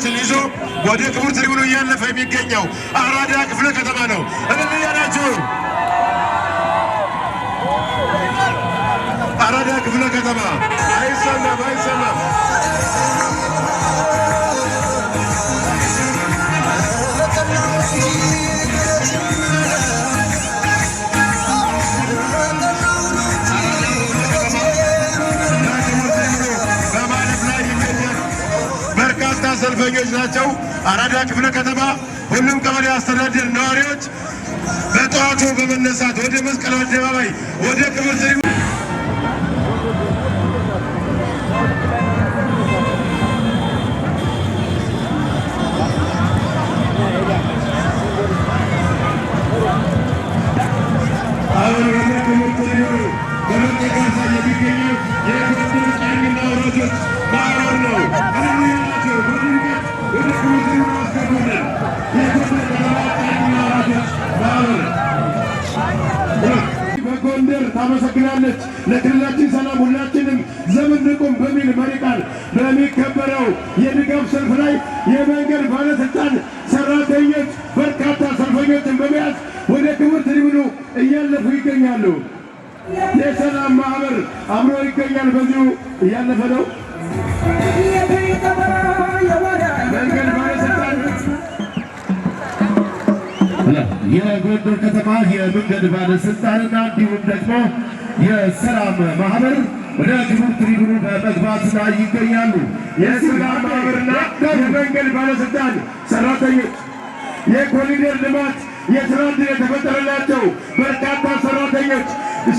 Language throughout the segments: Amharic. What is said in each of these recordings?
ሰልፈኞችን ይዞ ወደ ክቡር ትሪቡኑ እያለፈ የሚገኘው አራዳ ክፍለ ከተማ ነው። እልል እያላችሁ አራዳ ክፍለ ከተማ አይሰማም አይሰማም። ሰልፈኞች ናቸው። አራዳ ክፍለ ከተማ ሁሉም ቀበሌ አስተዳደር ነዋሪዎች በጠዋቱ በመነሳት ወደ መስቀል አደባባይ ወደ ክብር ትሪቡኑ በመጠቃሳ የሚገኘው የክብር ጫኝና ወረዶች ማህበር ነው። በጎንደር ታመሰግናለች ለክልላችን ሰላም ሁላችንም ዘብ እንቁም በሚል መሪ ቃል በሚከበረው የድጋፍ ሰልፍ ላይ የመንገድ ባለስልጣን ሰራተኞች በርካታ ሰልፈኞችን በመያዝ ወደ ክቡር ትሪቡኑ እያለፉ ይገኛሉ። የሰላም ማህበር አብሮ ይገኛል። በዚሁ እያለፈ ነው። መንገድ ባለስልጣን የጎንደር ከተማ የመንገድ ባለስልጣንና እንዲሁም ደግሞ የሰላም ማህበር ወደ ክቡር ትሪቡኑ በመግባት ላይ ይገኛሉ። የሰላም ማህበርና የመንገድ ባለስልጣን ሰራተኞች የኮሪደር ልማት የስራ ዕድል የተፈጠረላቸው በርካታ ሰራተኞች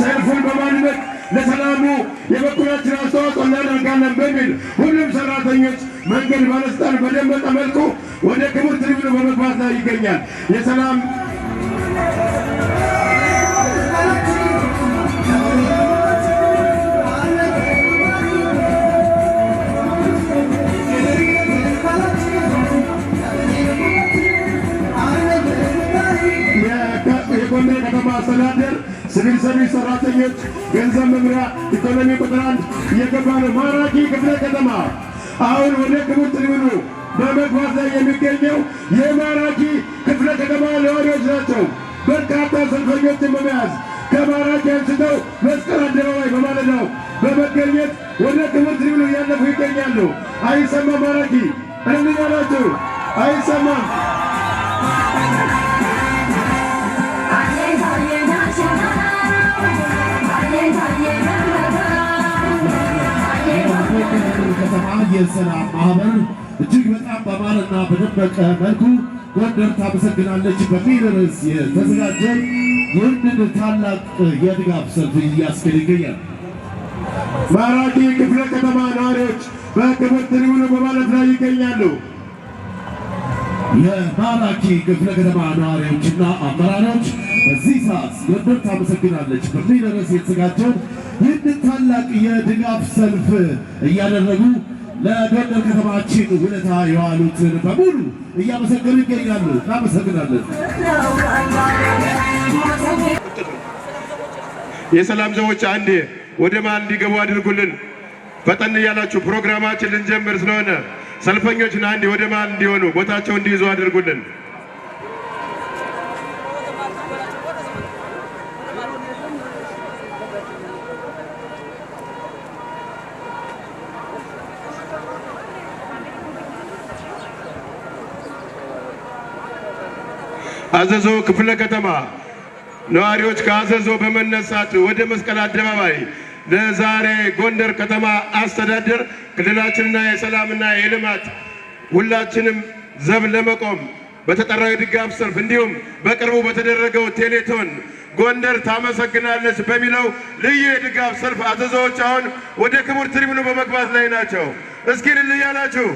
ሰልፉን በማድመቅ ለሰላሙ የበኩላችን አስተዋጽኦ እናደርጋለን በሚል ሁሉም ሰራተኞች መንገድ ባለስልጣን በደመቀ መልኩ ወደ ክቡር ትሪቡኑ በመግባት ላይ ይገኛል። የሰላም የጎንደር ከተማ አስተዳደር ሲቪል ሰርቪስ ሰራተኞች ገንዘብ መምሪያ ኢኮኖሚ ቁጥር 1 እየገባ ነው። ማራኪ ክፍለ ከተማ አሁን ወደ ክቡር ትሪቡኑ በመግባት ላይ የሚገኘው የማራኪ ክፍለ ከተማ ነዋሪዎች ናቸው። በርካታ ሰልፈኞችን በመያዝ ከማራኪ አንስተው መስቀል አደባባይ በማለዳው በመገኘት ወደ ክቡር ትሪቡኑ እያለፉ ይገኛሉ። አይሰማም ማራኪ እንላላችሁ አይሰማም። ከተማ የሰላም ማህበር እጅግ በጣም በማለና በደመቀ መልኩ ጎንደር ታመሰግናለች በሚል ርዕስ የተዘጋጀ ይህንን ታላቅ የድጋፍ ሰልፍ እያስኬደ ይገኛል። ማራኪ ክፍለ ከተማ ነዋሪዎች በክቡር ትሪቡኑ በማለፍ ላይ ይገኛሉ። የማራኪ ክፍለ ከተማ ነዋሪዎችና አመራሮች በዚህ ሰዓት ጎንደር ታመሰግናለች በሚል ርዕስ የተዘጋጀው ይህንን ታላቅ የድጋፍ ሰልፍ እያደረጉ ለጎንደር ከተማችን ውለታ የዋሉትን በሙሉ እያመሰገኑ ይገኛሉ። እናመሰግናለን። የሰላም ሰዎች አንዴ ወደ መሃል እንዲገቡ አድርጉልን። ፈጠን እያላችሁ ፕሮግራማችን ልንጀምር ስለሆነ ሰልፈኞችን አንዴ ወደ መሃል እንዲሆኑ ቦታቸው እንዲይዙ አድርጉልን። አዘዞ ክፍለ ከተማ ነዋሪዎች ከአዘዞ በመነሳት ወደ መስቀል አደባባይ ለዛሬ ጎንደር ከተማ አስተዳደር ክልላችንና የሰላምና የልማት ሁላችንም ዘብ ለመቆም በተጠራው የድጋፍ ሰልፍ እንዲሁም በቅርቡ በተደረገው ቴሌቶን ጎንደር ታመሰግናለች በሚለው ልዩ የድጋፍ ሰልፍ አዘዞዎች አሁን ወደ ክቡር ትሪቡኑ በመግባት ላይ ናቸው። እስኪ እልል እያላችሁ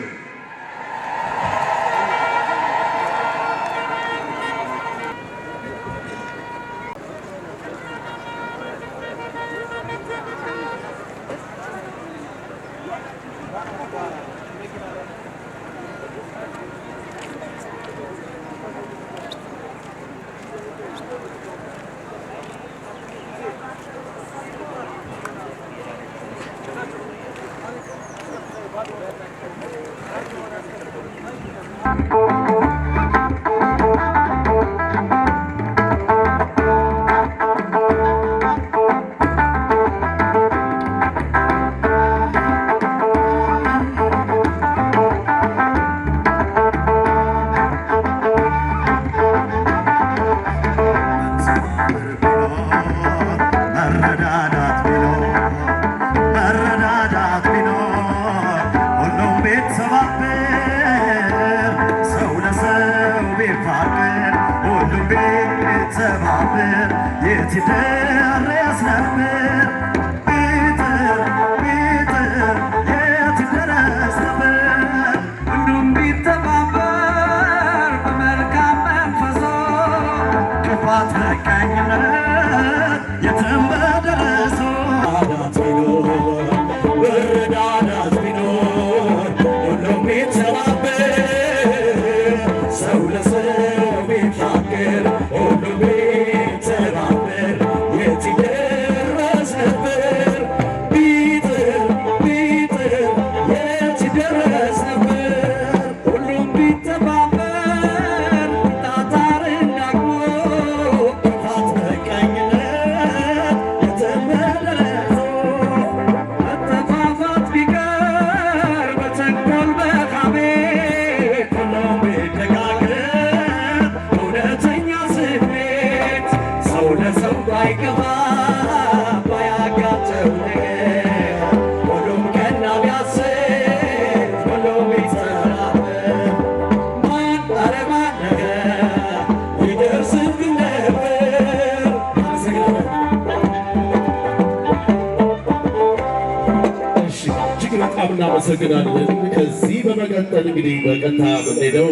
እናመሰግናለን። ከዚህ በመቀጠል እንግዲህ በቀጥታ የምንሄደው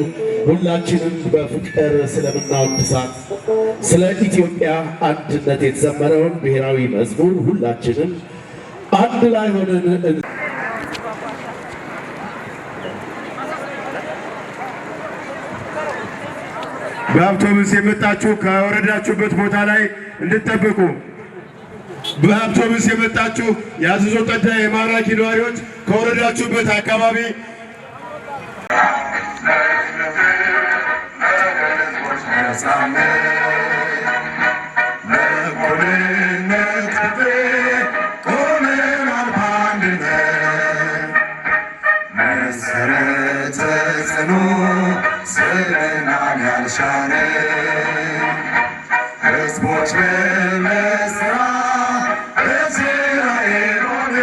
ሁላችንም በፍቅር ስለምናወድሳት ስለ ኢትዮጵያ አንድነት የተዘመረውን ብሔራዊ መዝሙር ሁላችንም አንድ ላይ ሆነን በአውቶቡስ የመጣችሁ ከወረዳችሁበት ቦታ ላይ እንድትጠብቁ። በአውቶቡስ የመጣችሁ የአዘዞ ጠዳ የማራኪ ነዋሪዎች ከወረዳችሁበት አካባቢ መሰረተ ጽኑ ስብዕናን ያልሻረ ሕዝቦች በመስራ በእስራኤል ሆነ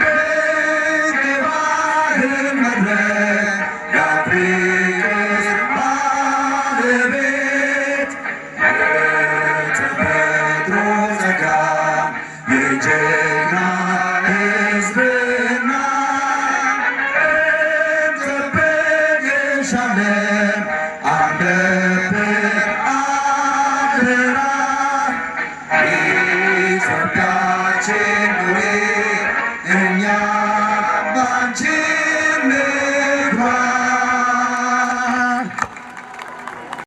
ድንቅ ባህር መድረክ የአፍሪቅስ ባለቤት የተፈጥሮ ጸጋ የጀግና ሕዝብና እንጠብቅሻለን አለብን አደራ ኢትዮጵያችን